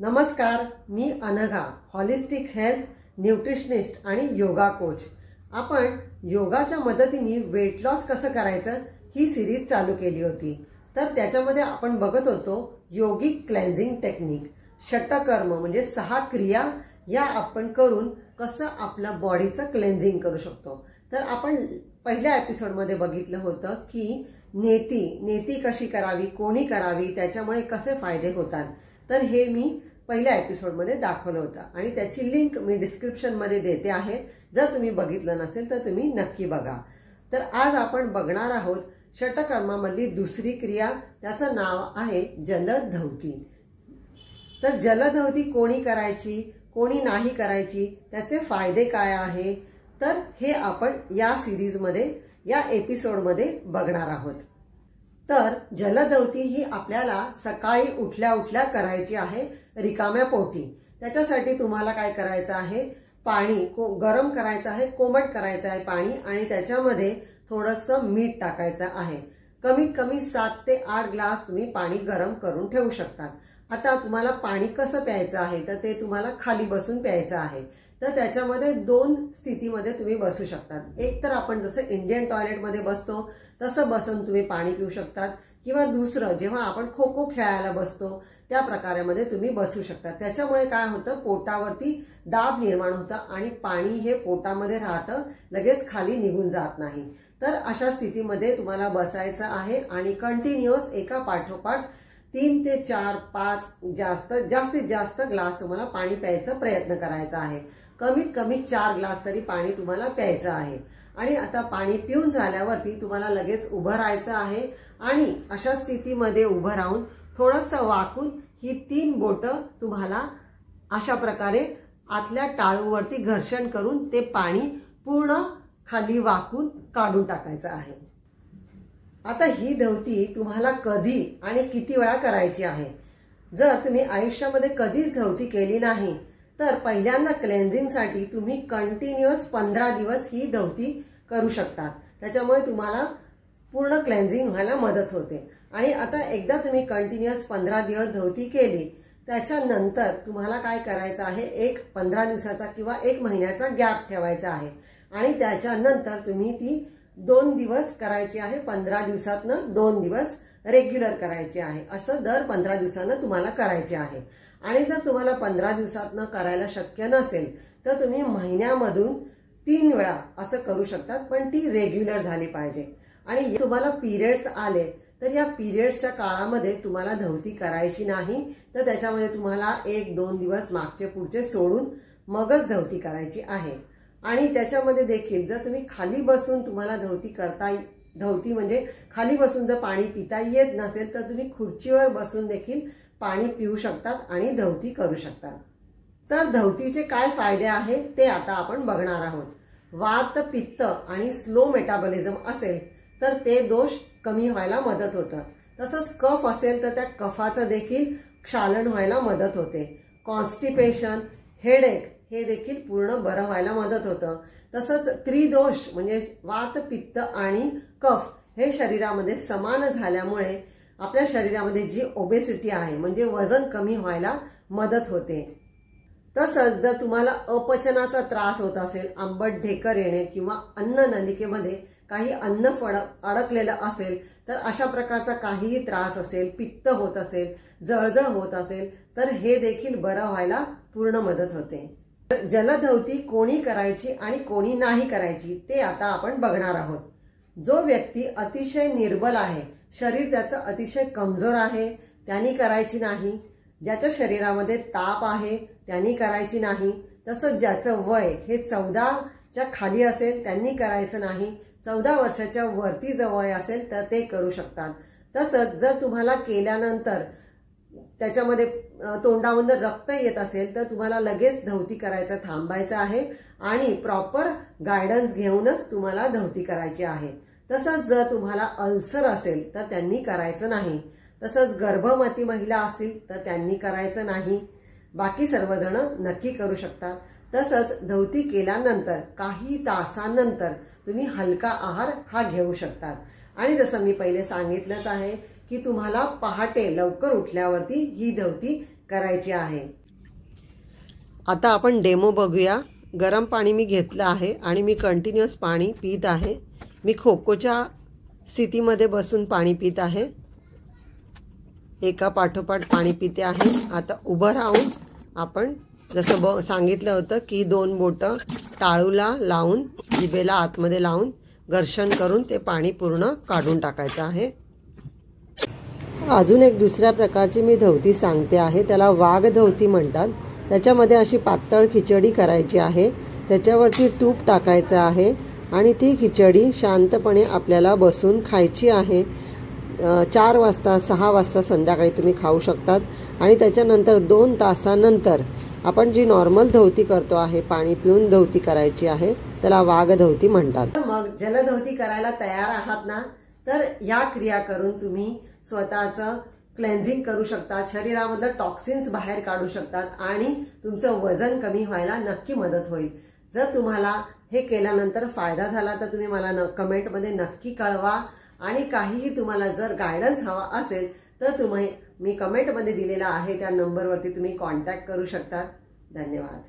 नमस्कार, मी Anagha, holistic health nutritionist आणि yoga coach. आपण योगाच्या मदतीने वेट लॉस कसं करायचं ही सिरीज चालू केली होती। तर त्याच्यामध्ये आपण बघत होतो योगिक क्लेन्झिंग टेक्निक, षटकर्म म्हणजे 6 क्रिया या आपण करून कसं आपल्या बॉडीचं क्लेन्झिंग करू शकतो। तर आपण पहिल्या एपिसोडमध्ये बघितलं होतं की नेती कशी करावी, कोणी करावी, त्याच्यामुळे कसे फायदे होतात। तर हे मी पहिल्या एपिसोडमध्ये दाखवलं होतं आणि त्याची लिंक मी डिस्क्रिप्शनमध्ये देते आहे। जर तुम्ही बघितलं नसेल तर तुम्ही नक्की बघा। तर आज आपण बघणार आहोत षटकर्मामधली दुसरी क्रिया, त्याचं नाव आहे जलधौती। तर जलधौती कोणी करायची, कोणी नाही करायची, त्याचे फायदे काय आहे, तर हे आपण या सिरीजमध्ये या एपिसोडमध्ये बघणार आहोत। तर जलधौती ही आपल्याला सकाळी उठल्या करायची आहे रिकाम्या पोटी। त्याच्यासाठी तुम्हाला काय करायचं आहे, पाणी गरम करायचं आहे, कोमट करायचं आहे पाणी आणि त्याच्यामध्ये थोडंसं मीठ टाकायचं आहे। कमीत कमी 7 ते 8 ग्लास तुम्ही पाणी गरम करून ठेवू शकतात। आता तुम्हाला पाणी कसं प्यायचं आहे, तर ते तुम्हाला खाली बसून प्यायचं आहे। तर त्याच्यामध्ये 2 स्थितीमध्ये तुम्ही बसू शकतात। एक तर आपण जसं इंडियन टॉयलेटमध्ये बसतो तसं बसून तुम्ही पाणी पिऊ शकतात, किंवा दुसरं जेव्हा आपण खो खो खेळायला बसतो त्या प्रकारामध्ये तुम्ही बसू शकता। त्याच्यामुळे काय होतं, पोटावरती दाब निर्माण होतं आणि पाणी हे पोटामध्ये राहतं, लगेच खाली निघून जात नाही। तर अशा स्थितीमध्ये तुम्हाला बसायचं आहे आणि कंटिन्युअस एका पाठोपाठ 3 ते 4 5 जास्तीत जास्त ग्लास तुम्हाला पाणी प्यायचा प्रयत्न करायचा आहे। कमीत कमी 4 ग्लास तरी पाणी तुम्हाला प्यायचं आहे। आणि आता पाणी पिऊन झाल्यावरती तुम्हाला लगेच उभं राहायचं आहे आणि अशा स्थितीमध्ये उभं राहून थोडंसं वाकून ही 3 बोटं तुम्हाला अशा प्रकारे आतल्या टाळूवरती घर्षण करून ते पाणी पूर्ण खाली वाकून काढून टाकायचं आहे। आता ही धौती तुम्हाला कधी आणि किती वेळा करायची आहे। जर तुम्ही आयुष्यामध्ये कधीच धौती केली नाही तर पहिल्यांदा क्लेन्झिंगसाठी तुम्ही कंटिन्युअस 15 दिवस ही धौती करू शकता। त्याच्यामुळे तुम्हाला पूर्ण क्लेन्झिंग व्हायला मदत होते। आणि आता एकदा तुम्ही कंटिन्युअस 15 दिवस धौती केली, त्याच्यानंतर तुम्हाला काय करायचं आहे, एक 15 दिवसाचा किंवा 1 महिन्याचा गॅप ठेवायचा आहे आणि त्याच्यानंतर तुम्ही ती 2 दिवस करायची आहे। 15 दिवसातनं 2 दिवस रेग्युलर करायचे आहे। असं दर 15 दिवसांना तुम्हाला करायचे आहे। आणि जर तुम्हाला 15 दिवसातनं करायला शक्य नसेल तर तुम्ही महिन्यामधून 3 वेळा असं करू शकतात, पण ती रेग्युलर झाली पाहिजे। आणि तुम्हाला पिरियड्स आले तर या पिरियड्सच्या काळामध्ये तुम्हाला धौती करायची नाही, तर त्याच्यामध्ये तुम्हाला 1-2 दिवस मागचे पुढचे सोडून मगच धौती करायची आहे। आणि त्याच्यामध्ये देखील जर तुम्ही खाली बसून तुम्हाला धौती म्हणजे खाली बसून जर पाणी पिता येत नसेल तर तुम्ही खुर्चीवर बसून देखील पाणी पिऊ शकतात आणि धौती करू शकतात। तर धौतीचे काय फायदे आहे ते आता आपण बघणार आहोत। वात, पित्त आणि स्लो मेटाबॉलिझम असेल तर ते दोष कमी व्हायला मदत होतं। तसंच कफ असेल तर त्या कफाचं देखील क्षालन व्हायला मदत होते। कॉन्स्टिपेशन, हेडेक हे देखील पूर्ण बरं व्हायला मदत होतं। तसंच त्रिदोष म्हणजे वात, पित्त आणि कफ हे शरीरामध्ये समान झाल्यामुळे आपल्या शरीरामध्ये जी ओबेसिटी आहे म्हणजे वजन कमी व्हायला मदत होते। तसंच जर तुम्हाला अपचनाचा त्रास होत असेल, आंबट ढेकर येणे किंवा अन्न नलिकेमध्ये काही अन्न अडकलेलं असेल, तर अशा प्रकारचा काहीही त्रास असेल, पित्त होत असेल, जळजळ होत असेल, तर हे देखील बरं व्हायला पूर्ण मदत होते। जलधौती कोणी करायची आणि कोणी नाही करायची ते आता आपण बघणार आहोत। जो व्यक्ती अतिशय निर्बल आहे, शरीर त्याचं अतिशय कमजोर आहे, त्यांनी करायची नाही। ज्याच्या शरीरामध्ये ताप आहे त्यांनी करायची नाही। तसंच ज्याचं वय हे 14च्या खाली असेल त्यांनी करायचं नाही। 14 वर्षाच्या वरती जर वय असेल तर ते करू शकतात। तसंच जर तुम्हाला केल्यानंतर त्याच्यामध्ये तोंडामधून रक्त येत असेल तर तुम्हाला लगेच धौती करायचं थांबायचं आहे आणि प्रॉपर गायडन्स घेऊनच तुम्हाला धौती करायची आहे। तसंच जर तुम्हाला अल्सर असेल तर त्यांनी करायचं नाही। तसंच गर्भवती महिला असतील तर त्यांनी करायचं नाही। बाकी सर्वजण नक्की करू शकतात। तसंच धौती केल्यानंतर काही तासांनंतर तुम्ही हलका आहार हा घेऊ शकतात। आणि जसं मी पहिले सांगितलंच आहे की तुम्हाला पहाटे लवकर उठल्यावरती ही धौती करायची आहे। आता आपण डेमो बघूया। गरम पाणी मी घेतलं आहे आणि मी कंटिन्युअस पाणी पीत आहे। मी खोकोच्या स्थितीमध्ये बसून पाणी पीत आहे, एका पाठोपाठ पाणी पिते आहे। आता उभं राहून आपण जसं सांगितलं होतं की 2 बोटं टाळूला लावून, जिभेला आतमध्ये लावून घर्षण करून ते पाणी पूर्ण काढून टाकायचं आहे। अजून एक दुसऱ्या प्रकारची मी धवती सांगते आहे, त्याला वाघ धवती म्हणतात। त्याच्यामध्ये अशी पातळ खिचडी करायची आहे, त्याच्यावरती तूप टाकायचं आहे आणि ती खिचडी शांतपणे आपल्याला बसून खायची आहे। 4 वाजता 6 वाजता संध्याकाळी तुम्ही खाऊ शकतात आणि त्याच्यानंतर 2 तासानंतर आपण जी नॉर्मल धवती करतो आहे, पाणी पिऊन धवती करायची आहे, त्याला वाघ धवती म्हणतात। मग जलधवती करायला तयार आहात ना, तर या क्रिया करून तुम्ही स्वतःचं क्लेन्झिंग करू शकतात, शरीरामधलं टॉक्सिन्स बाहेर काढू शकतात आणि तुमचं वजन कमी व्हायला नक्की मदत होईल। जर तुम्हाला हे केल्यानंतर फायदा झाला तर तुम्ही मला कमेंटमध्ये नक्की कळवा आणि काहीही तुम्हाला जर गायडन्स हवा असेल तर मी कमेंटमध्ये दिलेला आहे त्या नंबरवरती तुम्ही कॉन्टॅक्ट करू शकता। धन्यवाद।